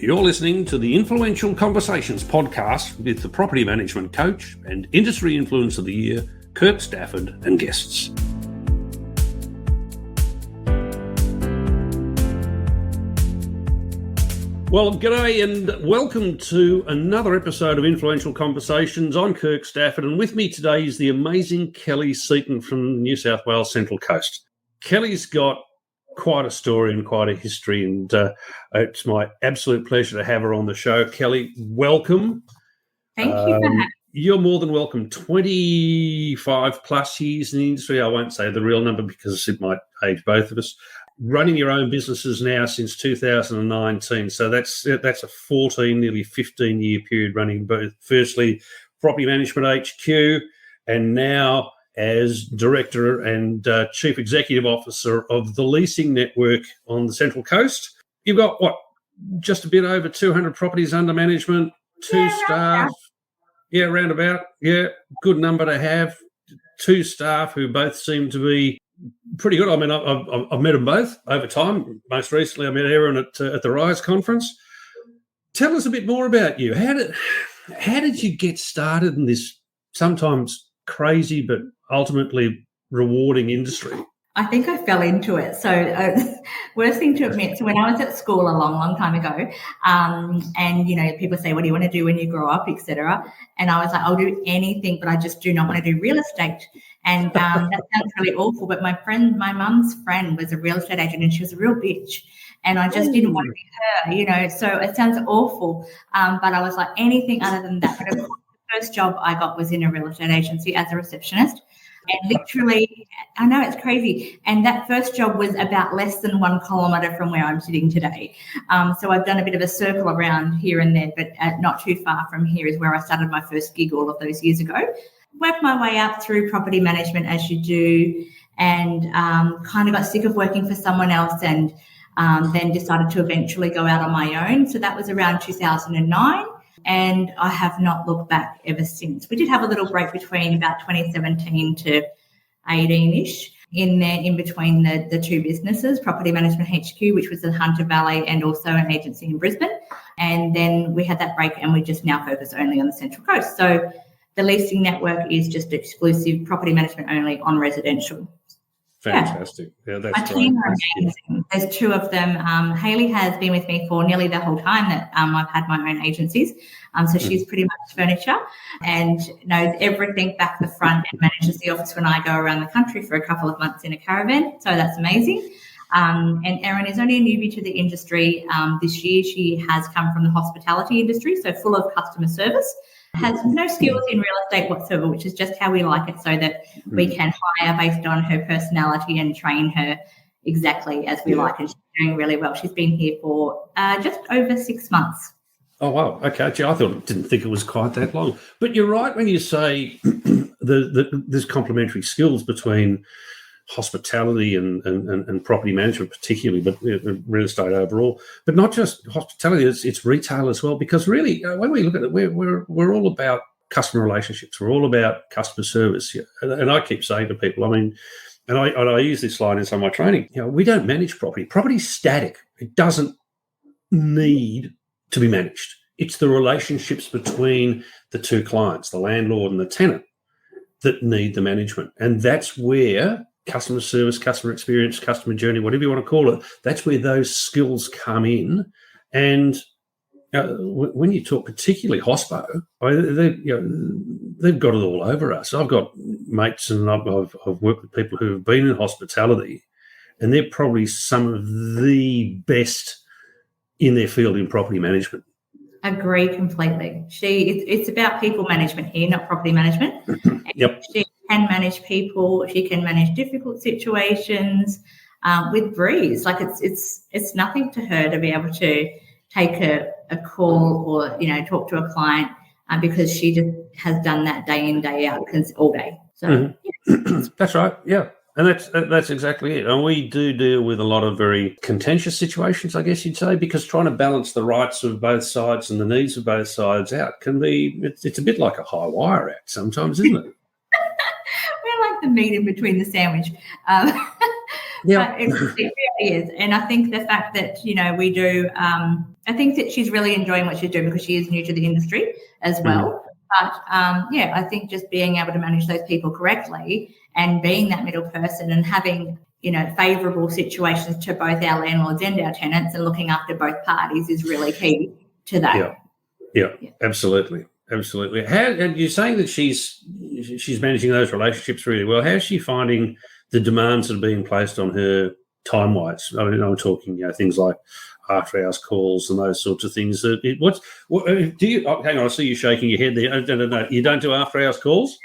You're listening to the Influential Conversations podcast with the property management coach and industry influence of the year, Kirk, Stafford, and guests. Well, g'day and welcome to another episode of Influential Conversations. I'm Kirk Stafford, and with me today is the amazing Kelley Seaton from New South Wales Central Coast. Kelley's got quite a story and quite a history, and it's my absolute pleasure to have her on the show. Kelley, welcome. Thank you for having me. You're more than welcome. 25 plus years in the industry. I won't say the real number because it might age both of us. Running your own businesses now since 2019. So that's a 14, nearly 15-year period running both, firstly, Property Management HQ, and now as Director and Chief Executive Officer of the Leasing Network on the Central Coast. You've got, just a bit over 200 properties under management, two staff. Yeah, roundabout. Yeah, good number to have. Two staff who both seem to be pretty good. I mean, I've met them both over time. Most recently, I met Aaron at the Rise conference. Tell us a bit more about you. How did you get started in this sometimes crazy but ultimately rewarding industry? I think I fell into it. So worst thing to admit, so when I was at school a long time ago, and, you know, people say, what do you want to do when you grow up, etc. And I was like, I'll do anything, but I just do not want to do real estate. And that sounds really awful. But my mum's friend was a real estate agent and she was a real bitch. And I just didn't want to be her, you know. So it sounds awful. But I was like, anything other than that. But of course, the first job I got was in a real estate agency as a receptionist. And literally, I know it's crazy. And that first job was about less than 1 kilometre from where I'm sitting today. So I've done a bit of a circle around here and there, but not too far from here is where I started my first gig all of those years ago. Worked my way up through property management as you do, and kind of got sick of working for someone else, and then decided to eventually go out on my own. So that was around 2009. And I have not looked back ever since. We did have a little break between about 2017 to 18-ish in between the two businesses, Property Management HQ, which was in Hunter Valley, and also an agency in Brisbane. And then we had that break and we just now focus only on the Central Coast. So the Leasing Network is just exclusive property management only on residential. Fantastic. Yeah, that's my team are amazing. There's two of them. Hayley has been with me for nearly the whole time that I've had my own agencies. So she's pretty much furniture and knows everything back to front and manages the office when I go around the country for a couple of months in a caravan. So that's amazing. And Erin is only a newbie to the industry. This year she has come from the hospitality industry, so full of customer service. Has no skills in real estate whatsoever, which is just how we like it, so that we can hire based on her personality and train her exactly as we like. And she's doing really well. She's been here for just over 6 months. Oh, wow. Okay. Gee, didn't think it was quite that long. But you're right when you say there's complementary skills between hospitality and property management particularly, but real estate overall. But not just hospitality, it's retail as well, because really, when we look at it, we're all about customer relationships. We're all about customer service. And I keep saying to people, I mean, and I use this line in some of my training, you know, we don't manage property. Property's static. It doesn't need to be managed. It's the relationships between the two clients, the landlord and the tenant, that need the management. And that's where customer service, customer experience, customer journey, whatever you want to call it, that's where those skills come in. And when you talk particularly hospo, they've got it all over us. I've got mates and I've worked with people who have been in hospitality, and they're probably some of the best in their field in property management. Agree completely. It's about people management here, not property management. Yep. She can manage people. She can manage difficult situations with breeze. Like it's nothing to her to be able to take a call or, you know, talk to a client because she just has done that day in, day out, all day. So That's right. Yeah. And that's exactly it. And we do deal with a lot of very contentious situations, I guess you'd say, because trying to balance the rights of both sides and the needs of both sides out can be, it's a bit like a high wire act sometimes, isn't it? We're like the meat in between the sandwich. Yeah. But we is. And I think the fact that, we do, I think that she's really enjoying what she's doing because she is new to the industry as well. But, I think just being able to manage those people correctly and being that middle person and having, favourable situations to both our landlords and our tenants and looking after both parties is really key to that. Yeah, absolutely. Absolutely. And you're saying that she's managing those relationships really well. How's she finding the demands that are being placed on her time-wise? I mean, I'm talking, things like after-hours calls and those sorts of things. Do you? Oh, hang on, I see you shaking your head there. No. You don't do after-hours calls?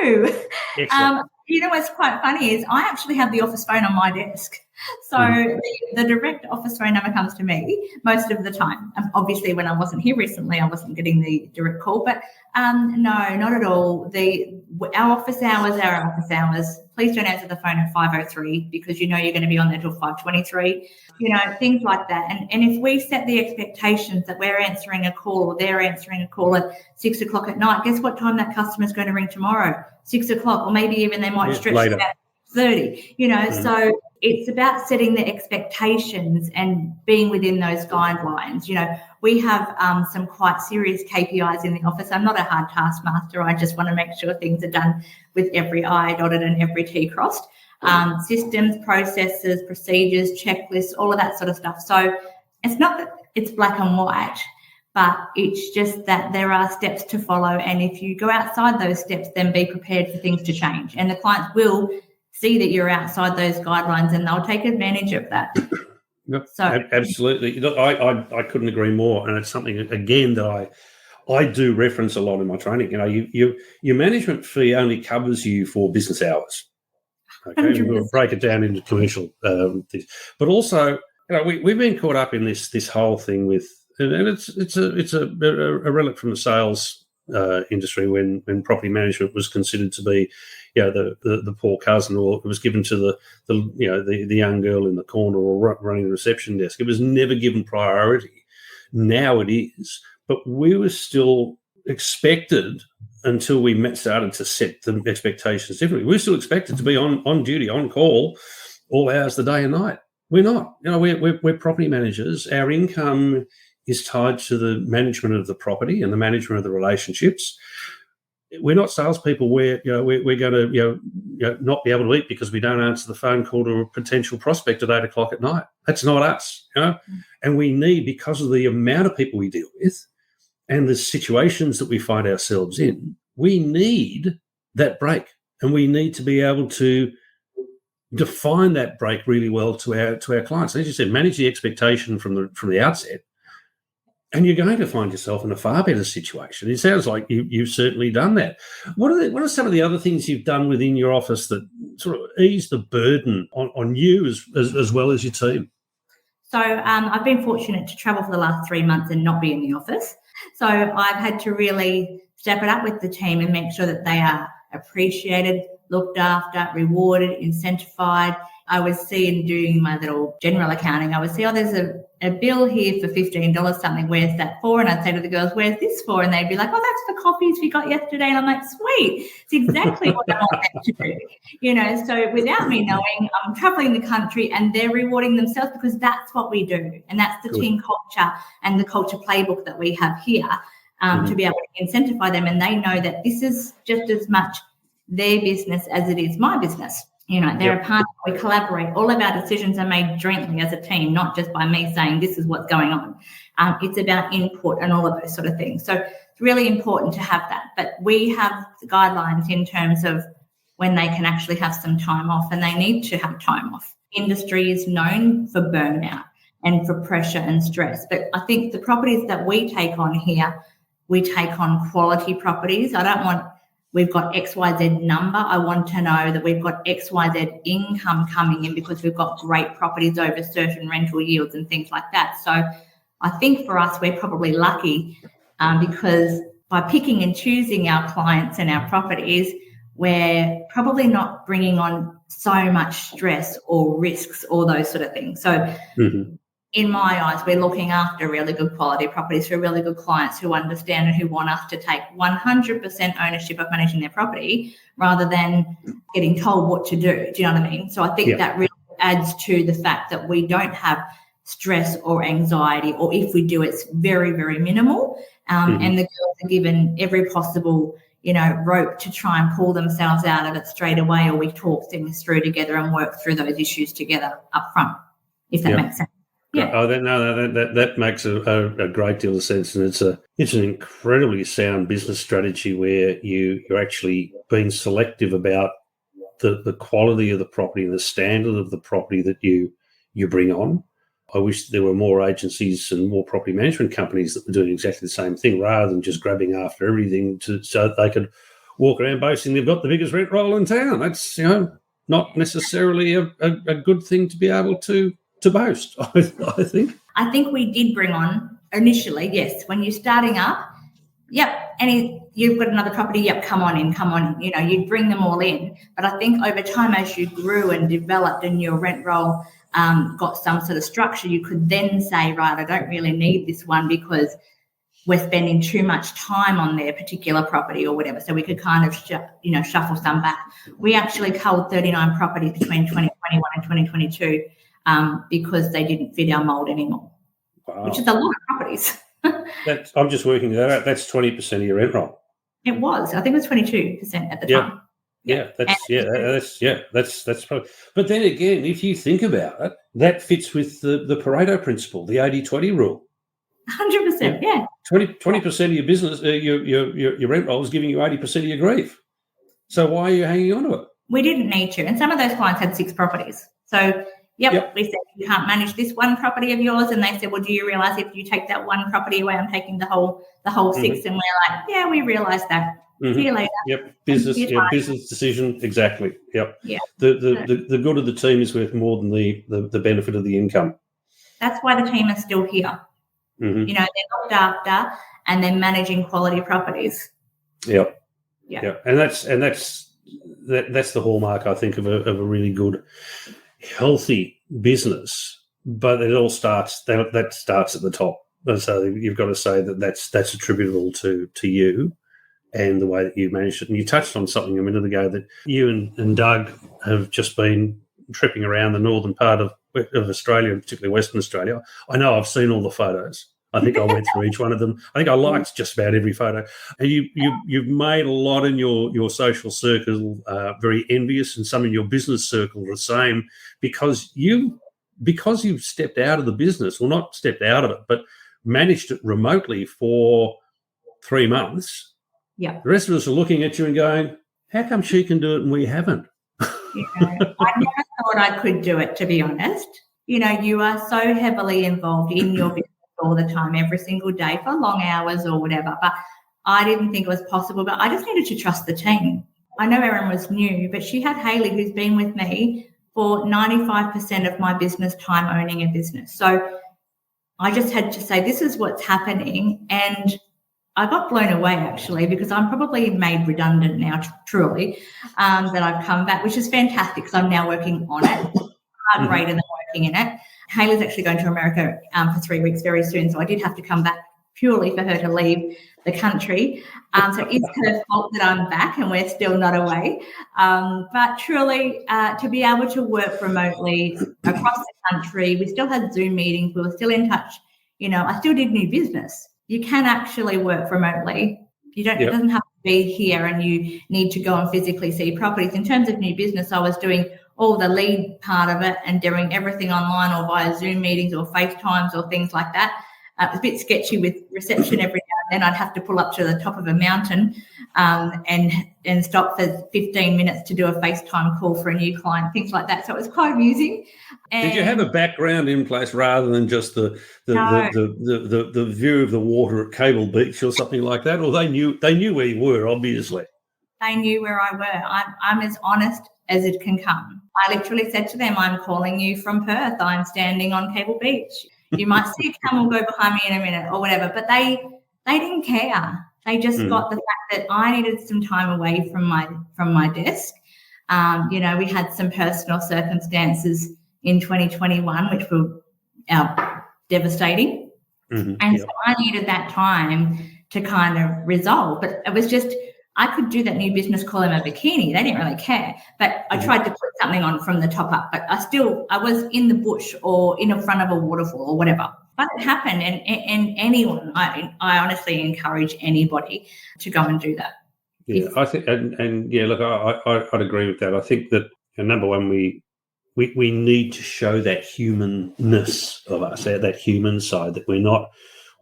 No. Excellent. What's quite funny is I actually have the office phone on my desk. So the direct office phone number comes to me most of the time. Obviously, when I wasn't here recently, I wasn't getting the direct call. But no, not at all. Our office hours are our office hours. Please don't answer the phone at 5:03 because you're going to be on there till 5:23. Things like that. And if we set the expectations that we're answering a call or they're answering a call at 6 o'clock at night, guess what time that customer's going to ring tomorrow? 6 o'clock, or maybe even they might stretch later. it out 30. So it's about setting the expectations and being within those guidelines. We have some quite serious KPIs in the office. I'm not a hard taskmaster. I just want to make sure things are done with every I dotted and every T crossed. Systems, processes, procedures, checklists, all of that sort of stuff. So it's not that it's black and white, but it's just that there are steps to follow. And if you go outside those steps, then be prepared for things to change. And the clients will see that you're outside those guidelines and they'll take advantage of that. Yep, so absolutely. I couldn't agree more. And it's something, again, that I do reference a lot in my training. Your management fee only covers you for business hours. Okay, we'll break it down into commercial things. But also, we've been caught up in this whole thing with, and it's a relic from the sales industry when property management was considered to be, the poor cousin, or it was given to the young girl in the corner or running the reception desk. It was never given priority. Now it is, but we were still expected until we started to set the expectations differently. We're still expected to be on duty, on call, all hours of the day and night. We're not. We're property managers. Our income is tied to the management of the property and the management of the relationships. We're not salespeople where we're going to not be able to eat because we don't answer the phone call to a potential prospect at 8 o'clock at night. That's not us. And we need, because of the amount of people we deal with and the situations that we find ourselves in, we need that break, and we need to be able to define that break really well to our clients. As you said, manage the expectation from the outset, and you're going to find yourself in a far better situation. It sounds like you've certainly done that. What are some of the other things you've done within your office that sort of ease the burden on you as well as your team? So I've been fortunate to travel for the last 3 months and not be in the office. So I've had to really step it up with the team and make sure that they are appreciated, looked after, rewarded, incentivized. I was seeing, doing my little general accounting, I would see, there's a bill here for $15 something. Where's that for? And I'd say to the girls, where's this for? And they'd be like, that's for coffees we got yesterday. And I'm like, sweet. It's exactly what I want them to do. So without me knowing, I'm traveling the country and they're rewarding themselves because that's what we do. And that's the team culture and the culture playbook that we have here to be able to incentivize them. And they know that this is just as much their business as it is my business. They're a partner, we collaborate. All of our decisions are made jointly as a team, not just by me saying this is what's going on. It's about input and all of those sort of things. So it's really important to have that. But we have the guidelines in terms of when they can actually have some time off, and they need to have time off. Industry is known for burnout and for pressure and stress. But I think the properties that we take on here, we take on quality properties. I don't want we've got XYZ number. I want to know that we've got XYZ income coming in because we've got great properties over certain rental yields and things like that. So I think for us, we're probably lucky because by picking and choosing our clients and our properties, we're probably not bringing on so much stress or risks or those sort of things. So in my eyes, we're looking after really good quality properties for really good clients who understand and who want us to take 100% ownership of managing their property rather than getting told what to do. Do you know what I mean? So I think that really adds to the fact that we don't have stress or anxiety, or if we do, it's very, very minimal. And the girls are given every possible, rope to try and pull themselves out of it straight away, or we talk things through together and work through those issues together up front, if that makes sense. Yeah. Oh, that makes a great deal of sense, and it's an incredibly sound business strategy where you're actually being selective about the quality of the property and the standard of the property that you bring on. I wish there were more agencies and more property management companies that were doing exactly the same thing, rather than just grabbing after everything so that they could walk around boasting they've got the biggest rent roll in town. That's not necessarily a good thing to be able to boast, I think. I think we did bring on initially, yes, when you're starting up, and you've got another property, come on in, you'd bring them all in. But I think over time, as you grew and developed and your rent roll got some sort of structure, you could then say, right, I don't really need this one because we're spending too much time on their particular property or whatever. So we could kind of, shuffle some back. We actually culled 39 properties between 2021 and 2022 because they didn't fit our mould anymore, which is a lot of properties. I'm just working that out. That's 20% of your rent roll. It was. I think it was 22% at the time. That's probably. But then again, if you think about it, that fits with the Pareto principle, the 80-20 rule. 100%, yeah. 20% of your business, your rent roll is giving you 80% of your grief. So why are you hanging on to it? We didn't need to, and some of those clients had 6 properties. So. We said, you can't manage this one property of yours. And they said, well, do you realise if you take that one property away, I'm taking the whole 6? And we're like, yeah, we realise that. See you later. Business decision. Exactly. Yep. Yeah. The good of the team is worth more than the benefit of the income. That's why the team is still here. They're looked after and they're managing quality properties. Yep. Yeah. And that's the hallmark, I think, of a really good, healthy business, but it all starts that starts at the top. And so you've got to say that's attributable to you and the way that you managed it. And you touched on something a minute ago, that you and Doug have just been tripping around the northern part of Australia, particularly Western Australia. I know, I've seen all the photos. I think I went through each one of them. I think I liked just about every photo. And you've made a lot in your social circle very envious, and some in your business circle the same, because you've stepped out of the business, well, not stepped out of it, but managed it remotely for 3 months. Yeah. The rest of us are looking at you and going, how come she can do it and we haven't? I never thought I could do it, to be honest. You are so heavily involved in your business all the time, every single day, for long hours or whatever. But I didn't think it was possible. But I just needed to trust the team. I know Erin was new, but she had Hayley, who's been with me for 95% of my business time owning a business. So I just had to say, this is what's happening. And I got blown away, actually, because I'm probably made redundant now, truly, that I've come back, which is fantastic because I'm now working on it, far greater than working in it. Hayley's actually going to America for 3 weeks very soon, so I did have to come back purely for her to leave the country. So it's her fault that I'm back and we're still not away. But truly, to be able to work remotely across the country, we still had Zoom meetings, we were still in touch. I still did new business. You can actually work remotely. It doesn't have to be here and you need to go and physically see properties. In terms of new business, I was doing all the lead part of it and doing everything online or via Zoom meetings or FaceTimes or things like that. It was a bit sketchy with reception every now and then. I'd have to pull up to the top of a mountain and stop for 15 minutes to do a FaceTime call for a new client, things like that. So it was quite amusing. And did you have a background in place rather than just the view of the water at Cable Beach or something like that? Or they knew where you were, obviously. They knew where I were. I'm as honest as it can come. I literally said to them, I'm calling you from Perth. I'm standing on Cable Beach. You might see a camel go behind me in a minute or whatever, but they didn't care. They just got the fact that I needed some time away from my desk. We had some personal circumstances in 2021 which were devastating. So I needed that time to kind of resolve. But it was just, I could do that new business call in a bikini. They didn't really care. But I tried to put something on from the top up. But I was in the bush or in front of a waterfall or whatever. But it happened. And anyone, I honestly encourage anybody to go and do that. Yeah, I think, and yeah, look, I'd agree with that. I think that, number one, we need to show that humanness of us, that human side, that we're not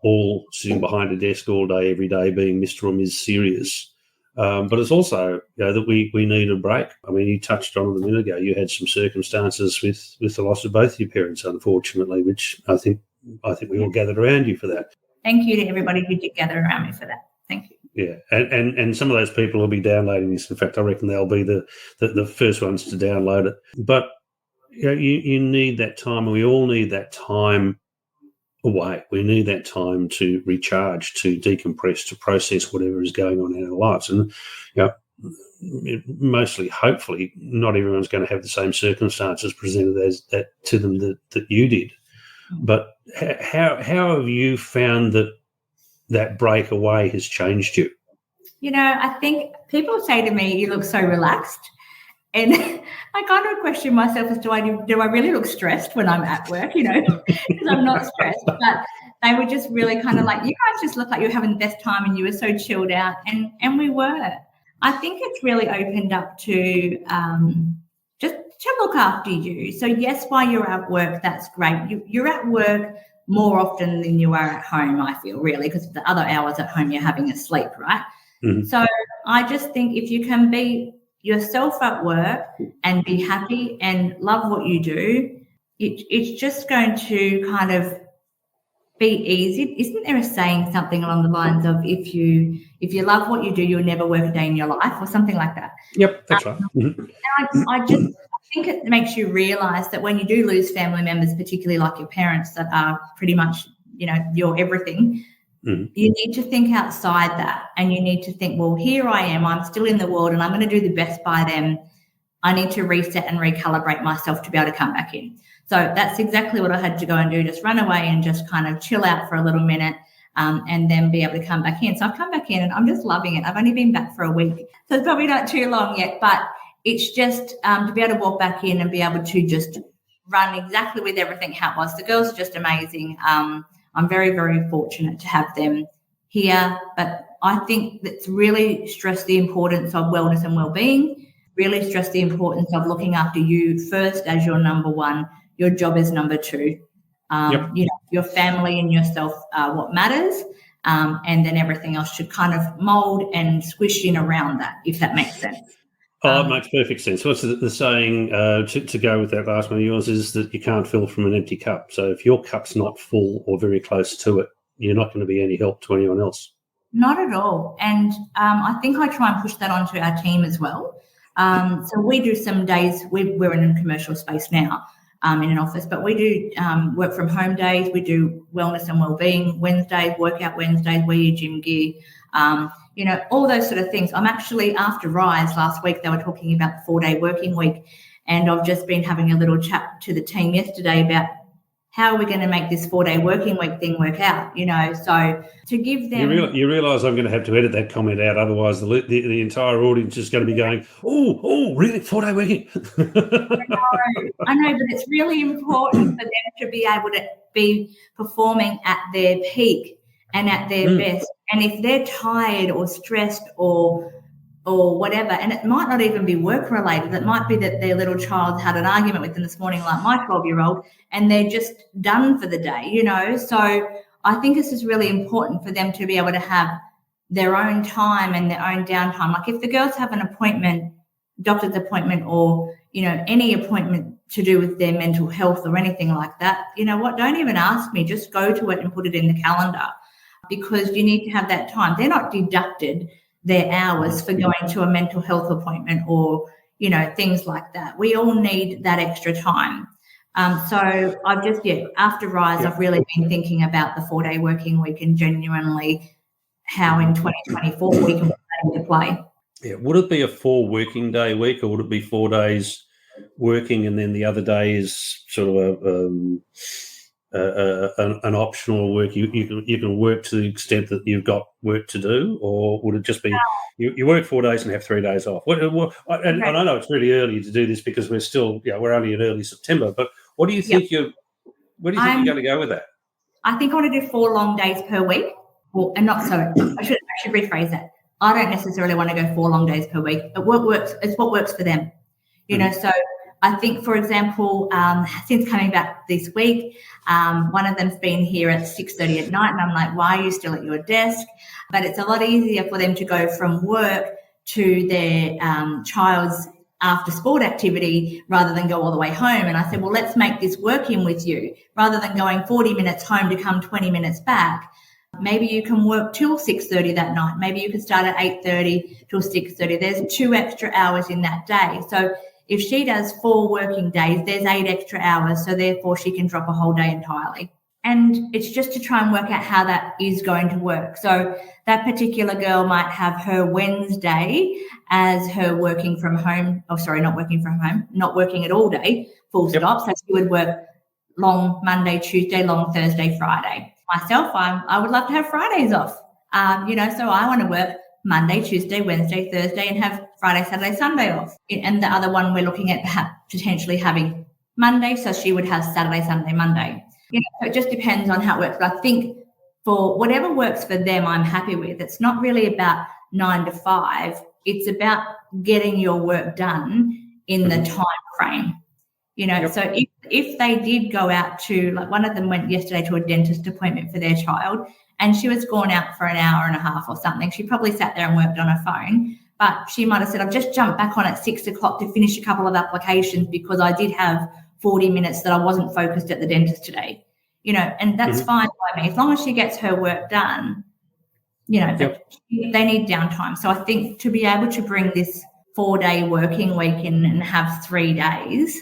all sitting behind a desk all day, every day, being Mr. or Ms. Serious. But it's also, that we need a break. I mean, you touched on it a minute ago. You had some circumstances with the loss of both your parents, unfortunately, which I think we all gathered around you for that. Thank you to everybody who did gather around me for that. Thank you. Yeah, and some of those people will be downloading this. In fact, I reckon they'll be the first ones to download it. But you need that time, and we all need that time away. We need that time to recharge, to decompress, to process whatever is going on in our lives. And mostly, hopefully, not everyone's going to have the same circumstances presented as that to them that you did. But how have you found that break away has changed you? I think people say to me, "You look so relaxed," and I kind of question myself as do I really look stressed when I'm at work? Because I'm not stressed, but they were just really kind of like, "You guys just look like you were having the best time, and you were so chilled out," and we were. I think it's really opened up to just to look after you. So yes, while you're at work, that's great. You're at work more often than you are at home, I feel, really, because the other hours at home you're having a sleep, right? Mm-hmm. So I just think if you can be yourself at work and be happy and love what you do, it's just going to kind of be easy. Isn't there a saying something along the lines of if you love what you do, you'll never work a day in your life, or something like that? Yep, that's right. Mm-hmm. I think it makes you realise that when you do lose family members, particularly like your parents that are pretty much, your everything, mm-hmm. You need to think outside that, and you need to think, well, here I am, I'm still in the world and I'm going to do the best by them. I need to reset and recalibrate myself to be able to come back in. So that's exactly what I had to go and do, just run away and just kind of chill out for a little minute and then be able to come back in. So I've come back in and I'm just loving it. I've only been back for a week, so it's probably not too long yet, but it's just to be able to walk back in and be able to just run exactly with everything how it was. The girls are just amazing. I'm very, very fortunate to have them here, but I think that's really stressed the importance of wellness and well-being, really stressed the importance of looking after you first as your number one, your job is number two. Yep. Your family and yourself are what matters, and then everything else should kind of mould and squish in around that, if that makes sense. It makes perfect sense. What's the saying to go with that last one of yours is that you can't fill from an empty cup. So if your cup's not full or very close to it, you're not going to be any help to anyone else. Not at all. And I think I try and push that onto our team as well. So we do some days, we're in a commercial space now in an office, but we do work from home days. We do wellness and wellbeing Wednesdays, workout Wednesdays, wear your gym gear, all those sort of things. I'm actually, after Rise last week, they were talking about the 4-day working week, and I've just been having a little chat to the team yesterday about how are we going to make this 4-day working week thing work out, so to give them... You realise I'm going to have to edit that comment out, otherwise the entire audience is going to be going, oh, really, 4-day working? I know, but it's really important for them to be able to be performing at their peak and at their best. And if they're tired or stressed or whatever, and it might not even be work related, it might be that their little child had an argument with them this morning, like my 12-year-old, and they're just done for the day, So I think this is really important for them to be able to have their own time and their own downtime. Like if the girls have an appointment, doctor's appointment, or, any appointment to do with their mental health or anything like that, don't even ask me, just go to it and put it in the calendar, because you need to have that time. They're not deducted their hours for going to a mental health appointment or, things like that. We all need that extra time. So I've just, after Rise, I've really been thinking about the 4-day working week and genuinely how in 2024 we can put that into play. Yeah. Would it be a 4 working day week, or would it be 4 days working and then the other day is sort of an optional work? You can work to the extent that you've got work to do, or would it just be you work 4 days and have 3 days off? And I know it's really early to do this because we're still, we're only in early September. But what do you think where do you think you're going to go with that? I think I want to do 4 long days per week. Well, and not so. I should rephrase that. I don't necessarily want to go 4 long days per week. It's what works for them. So I think, for example, since coming back this week, one of them's been here at 6:30 at night, and I'm like, why are you still at your desk? But it's a lot easier for them to go from work to their child's after sport activity rather than go all the way home. And I said, well, let's make this work in with you. Rather than going 40 minutes home to come 20 minutes back, maybe you can work till 6:30 that night. Maybe you can start at 8:30 till 6:30. There's 2 extra hours in that day. So if she does 4 working days, there's 8 extra hours. So therefore she can drop a whole day entirely. And it's just to try and work out how that is going to work. So that particular girl might have her Wednesday as her working from home. Oh, sorry, not working from home, not working at all day, full stop. So she would work long Monday, Tuesday, long Thursday, Friday. Myself, I would love to have Fridays off. So I want to work Monday, Tuesday, Wednesday, Thursday, and have Friday, Saturday, Sunday off. And the other one we're looking at perhaps potentially having Monday, so she would have Saturday, Sunday, Monday. So it just depends on how it works. But I think for whatever works for them, I'm happy with. It's not really about 9 to 5. It's about getting your work done in the time frame. So if they did go out to, like, one of them went yesterday to a dentist appointment for their child, and she was gone out for an hour and a half or something. She probably sat there and worked on her phone, but she might have said, I've just jumped back on at 6 o'clock to finish a couple of applications because I did have 40 minutes that I wasn't focused at the dentist today. And that's fine by me. As long as she gets her work done, they need downtime. So I think to be able to bring this 4-day working week in and have 3 days,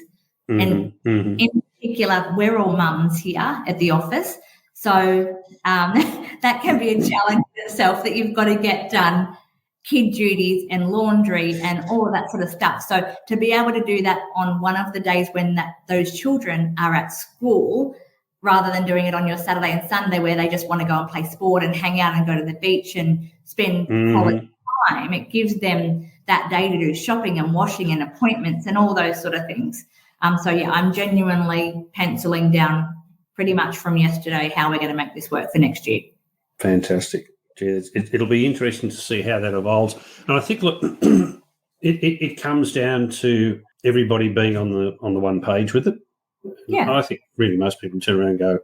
and in particular, we're all mums here at the office. So that can be a challenge in itself, that you've got to get done kid duties and laundry and all of that sort of stuff. So to be able to do that on one of the days when those children are at school, rather than doing it on your Saturday and Sunday where they just want to go and play sport and hang out and go to the beach and spend quality time, it gives them that day to do shopping and washing and appointments and all those sort of things. I'm genuinely penciling down pretty much from yesterday how we're going to make this work for next year. Fantastic. It'll be interesting to see how that evolves. And I think, look, it comes down to everybody being on the one page with it. Yeah. I think really most people turn around and go,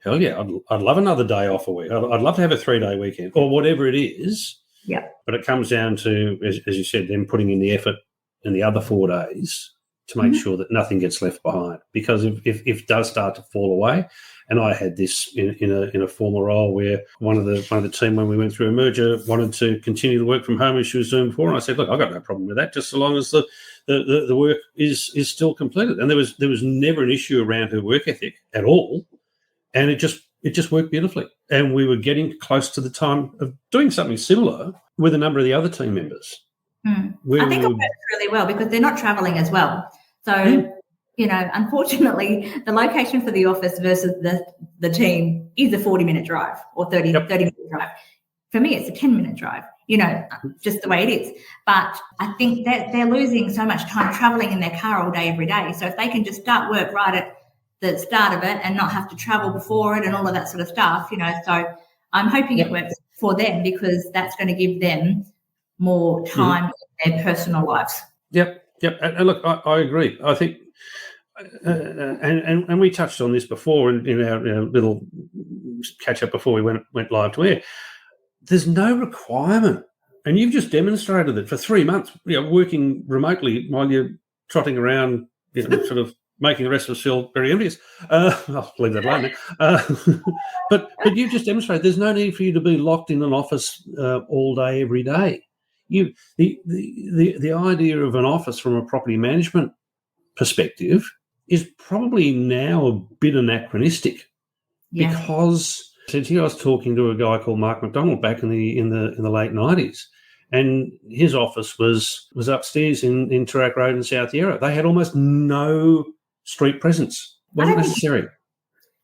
hell yeah, I'd love another day off a week. I'd love to have a 3-day weekend or whatever it is. Yeah. But it comes down to, as you said, them putting in the effort in the other 4 days to make sure that nothing gets left behind. Because if it does start to fall away, and I had this in a former role where one of the team, when we went through a merger, wanted to continue the work from home as she was doing before, and I said, look, I've got no problem with that, just so long as the work is still completed. And there was never an issue around her work ethic at all, and it just worked beautifully. And we were getting close to the time of doing something similar with a number of the other team members. I think it works really well because they're not travelling as well. So, unfortunately, the location for the office versus the team is a 40-minute drive or 30-minute drive. For me, it's a 10-minute drive, just the way it is. But I think that they're losing so much time travelling in their car all day, every day. So if they can just start work right at the start of it and not have to travel before it and all of that sort of stuff, so I'm hoping it works for them because that's going to give them more time in their personal lives. Yep. And look, I agree. I think, and we touched on this before in our little catch up before we went live to air. There's no requirement, and you've just demonstrated it for 3 months. Working remotely while you're trotting around, sort of making the rest of us feel very envious. I'll leave that alone now. But you've just demonstrated there's no need for you to be locked in an office all day, every day. The idea of an office from a property management perspective is probably now a bit anachronistic because I was talking to a guy called Mark McDonald back in the late 90s, and his office was upstairs in Turak Road in South Yarra. They had almost no street presence. Wasn't necessary.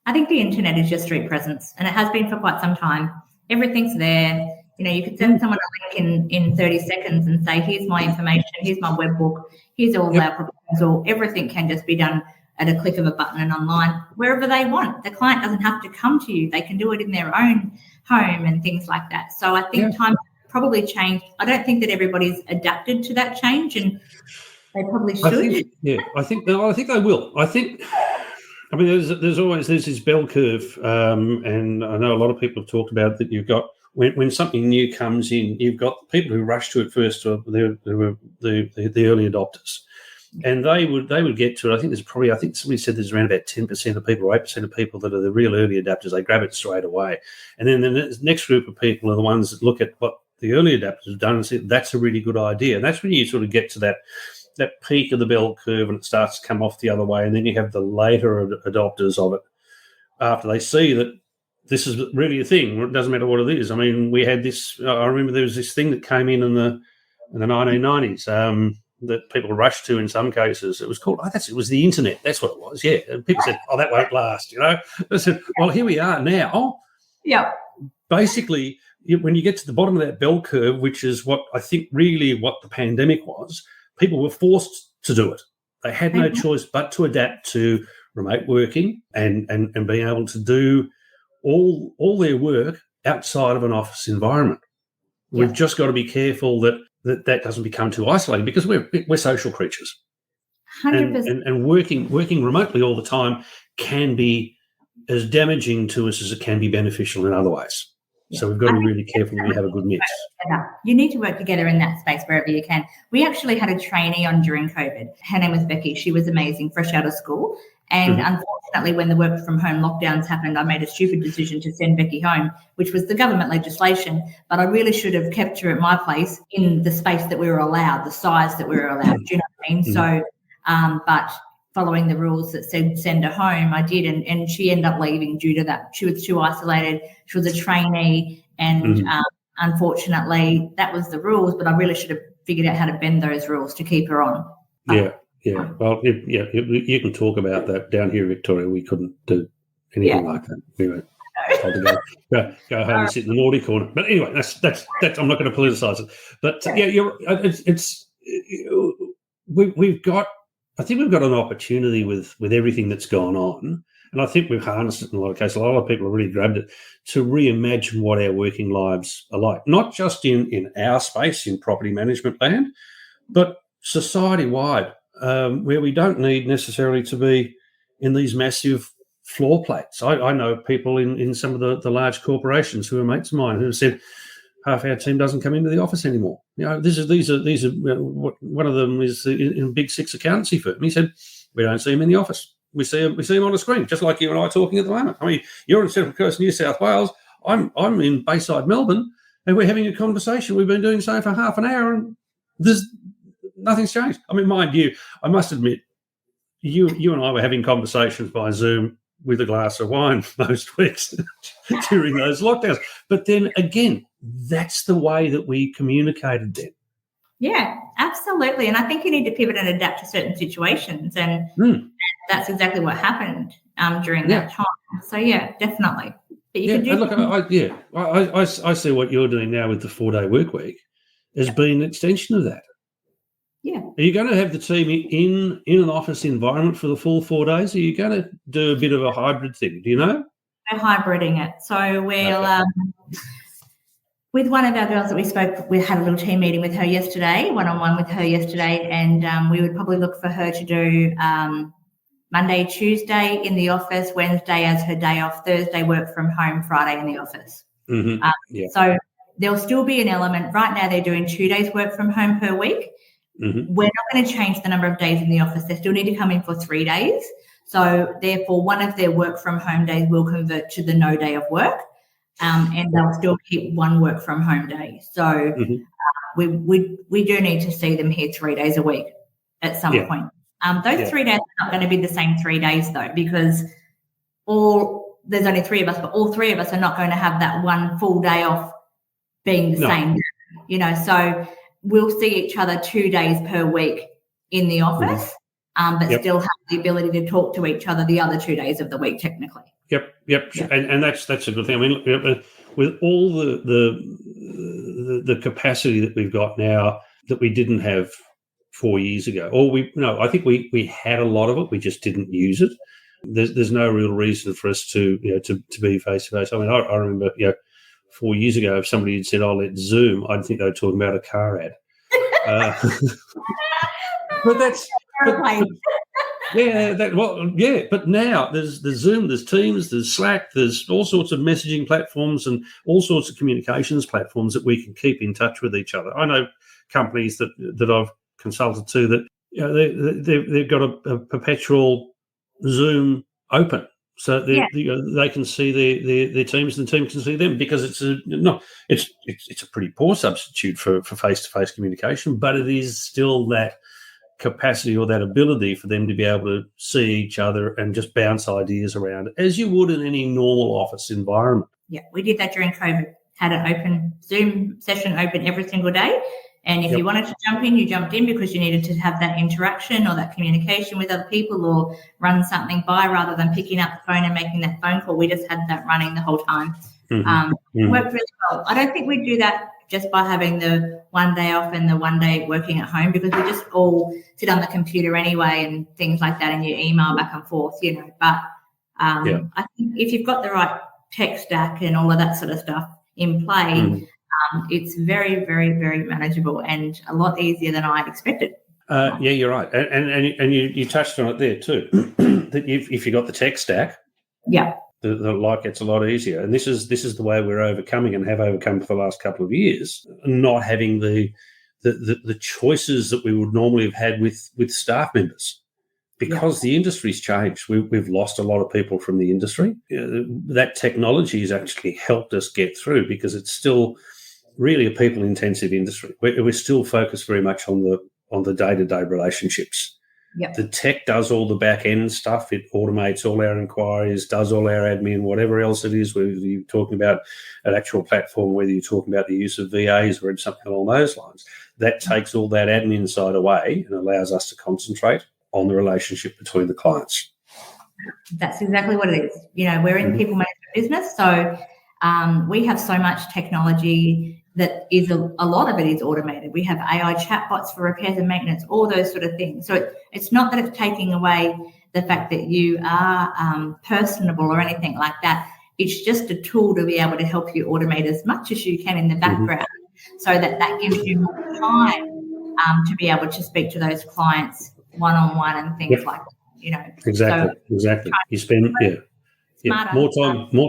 I think the internet is your street presence, and it has been for quite some time. Everything's there. You could send someone a link in 30 seconds and say, here's my information, here's my webbook, here's all of our proposal. Everything can just be done at a click of a button and online wherever they want. The client doesn't have to come to you. They can do it in their own home and things like that. So I think times probably changed. I don't think that everybody's adapted to that change, and they probably should. I think they will. I mean, there's always this bell curve, and I know a lot of people have talked about that. You've got when something new comes in, you've got people who rush to it first, or the early adopters, and they would get to it. I think somebody said there's around about 10% of people, or 8% of people that are the real early adapters. They grab it straight away, and then the next group of people are the ones that look at what the early adapters have done and say that's a really good idea. And that's when you sort of get to that peak of the bell curve, and it starts to come off the other way, and then you have the later adopters of it after they see that this is really a thing. It doesn't matter what it is. I mean, we had this. I remember there was this thing that came in the 1990s that people rushed to in some cases. It was called. It was the internet. That's what it was. Yeah. And people said, "Oh, that won't last." I said, "Well, here we are now." Oh, yeah. Basically, when you get to the bottom of that bell curve, which is what I think really what the pandemic was, people were forced to do it. They had no choice but to adapt to remote working and being able to do all their work outside of an office environment. We've just got to be careful that doesn't become too isolating, because we're social creatures. 100%. And working remotely all the time can be as damaging to us as it can be beneficial in other ways. Yeah. So we've got to be really careful that we have a good mix. You need to work together in that space wherever you can. We actually had a trainee on during COVID. Her name was Becky. She was amazing, fresh out of school. And unfortunately, when the work from home lockdowns happened, I made a stupid decision to send Becky home, which was the government legislation. But I really should have kept her at my place in the space that we were allowed, the size that we were allowed. Do you know what I mean? So, but following the rules that said send her home, I did, and she ended up leaving due to that. She was too isolated. She was a trainee, and unfortunately, that was the rules. But I really should have figured out how to bend those rules to keep her on. Yeah. Well, you can talk about that. Down here in Victoria, we couldn't do anything like that. We were told to go home and sit in the naughty corner. But anyway, that's. I'm not going to politicise it. But we've got. I think we've got an opportunity with everything that's gone on, and I think we've harnessed it in a lot of cases. A lot of people have really grabbed it to reimagine what our working lives are like, not just in our space, in property management land, but society-wide, where we don't need necessarily to be in these massive floor plates. I know people in some of the large corporations who are mates of mine who have said, half our team doesn't come into the office anymore. These are one of them is in a big six accountancy firm. He said, we don't see him in the office. We see him on a screen, just like you and I are talking at the moment. I mean, you're in Central Coast, New South Wales. I'm in Bayside, Melbourne, and we're having a conversation. We've been doing so for half an hour, and nothing's changed. I mean, mind you, I must admit, you and I were having conversations by Zoom with a glass of wine most weeks during those lockdowns. But then again, that's the way that we communicated then. Yeah, absolutely. And I think you need to pivot and adapt to certain situations. And that's exactly what happened during that time. So, yeah, definitely. But you can do I see what you're doing now with the 4-day work week as being an extension of that. Yeah. Are you going to have the team in an office environment for the full 4 days? Or are you going to do a bit of a hybrid thing? Do you know? We're hybriding it. So we'll with one of our girls that we spoke, we had a little team meeting with her yesterday, one-on-one with her yesterday, and we would probably look for her to do Monday, Tuesday in the office, Wednesday as her day off, Thursday work from home, Friday in the office. So there'll still be an element. Right now they're doing 2 days work from home per week. We're not going to change the number of days in the office. They still need to come in for 3 days. So therefore, one of their work from home days will convert to the no day of work, and they'll still keep one work from home day. So we do need to see them here 3 days a week at some point. Those 3 days are not going to be the same 3 days though, because there's only three of us, but all three of us are not going to have that one full day off being the same day, so we'll see each other 2 days per week in the office, but still have the ability to talk to each other the other 2 days of the week technically. Yep. Yeah. And that's a good thing. I mean, with all the capacity that we've got now that we didn't have 4 years ago, I think we had a lot of it. We just didn't use it. There's no real reason for us to be face to face. I mean, I remember 4 years ago, if somebody had said, "Oh, let's Zoom," I'd think they were talking about a car ad. But that's but now there's Zoom, there's Teams, there's Slack, there's all sorts of messaging platforms and all sorts of communications platforms that we can keep in touch with each other. I know companies that I've consulted to that they've got a perpetual Zoom open, so they can see their teams and the team can see them, because it's a pretty poor substitute for face-to-face communication, but it is still that capacity or that ability for them to be able to see each other and just bounce ideas around as you would in any normal office environment. Yeah, we did that during COVID. Had an open Zoom session open every single day. And if you wanted to jump in, you jumped in because you needed to have that interaction or that communication with other people or run something by, rather than picking up the phone and making that phone call. We just had that running the whole time. Worked really well. I don't think we'd do that just by having the 1 day off and the 1 day working at home, because we just all sit on the computer anyway and things like that, and you email back and forth, But I think if you've got the right tech stack and all of that sort of stuff in play, it's very, very, very manageable and a lot easier than I expected. Yeah, you're right. And you touched on it there too, that if you got the tech stack, the life gets a lot easier. And this is the way we're overcoming and have overcome for the last couple of years, not having the choices that we would normally have had with staff members, because the industry's changed. We've lost a lot of people from the industry. That technology has actually helped us get through, because it's still really a people-intensive industry. We're still focused very much on the day-to-day relationships. The tech does all the back-end stuff. It automates all our inquiries, does all our admin, whatever else it is, whether you're talking about an actual platform, whether you're talking about the use of VAs or something along those lines. That takes all that admin side away and allows us to concentrate on the relationship between the clients. That's exactly what it is. We're in people management business, so we have so much technology that is a lot of it is automated. We have AI chatbots for repairs and maintenance, all those sort of things. So it's not that it's taking away the fact that you are personable or anything like that. It's just a tool to be able to help you automate as much as you can in the background, so that gives you more time to be able to speak to those clients one-on-one and things like that. Exactly. You spend more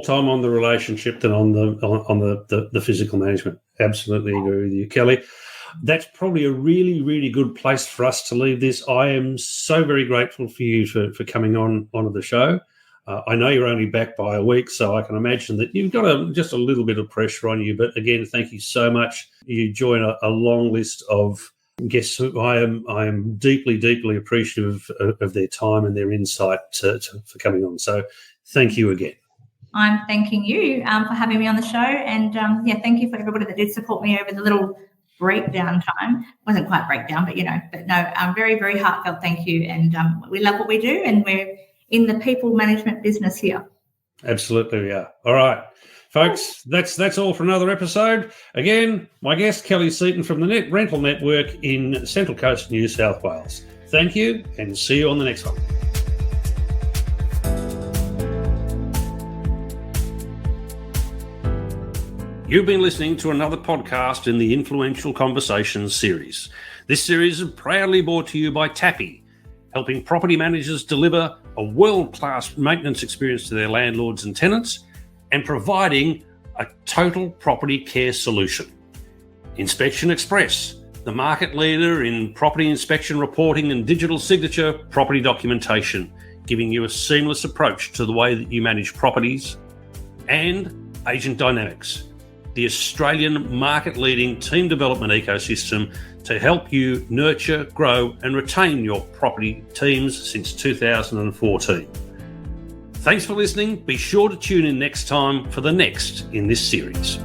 time on the relationship than on the physical management. Absolutely agree with you, Kelley. That's probably a really, really good place for us to leave this. I am so very grateful for you for coming onto the show. I know you're only back by a week, so I can imagine that you've got just a little bit of pressure on you. But again, thank you so much. You join a long list of guests who I am deeply, deeply appreciative of their time and their insight for coming on. So thank you again. I'm thanking you for having me on the show. And, thank you for everybody that did support me over the little breakdown time. Wasn't quite breakdown, but very, very heartfelt thank you. And we love what we do, and we're in the people management business here. Absolutely, we are. All right, folks, that's all for another episode. Again, my guest, Kelley Seaton from the Rental Network in Central Coast, New South Wales. Thank you, and see you on the next one. You've been listening to another podcast in the Influential Conversations series. This series is proudly brought to you by Tappy, helping property managers deliver a world-class maintenance experience to their landlords and tenants, and providing a total property care solution. Inspection Express, the market leader in property inspection reporting and digital signature property documentation, giving you a seamless approach to the way that you manage properties. And Agent Dynamics, the Australian market-leading team development ecosystem to help you nurture, grow and retain your property teams since 2014. Thanks for listening. Be sure to tune in next time for the next in this series.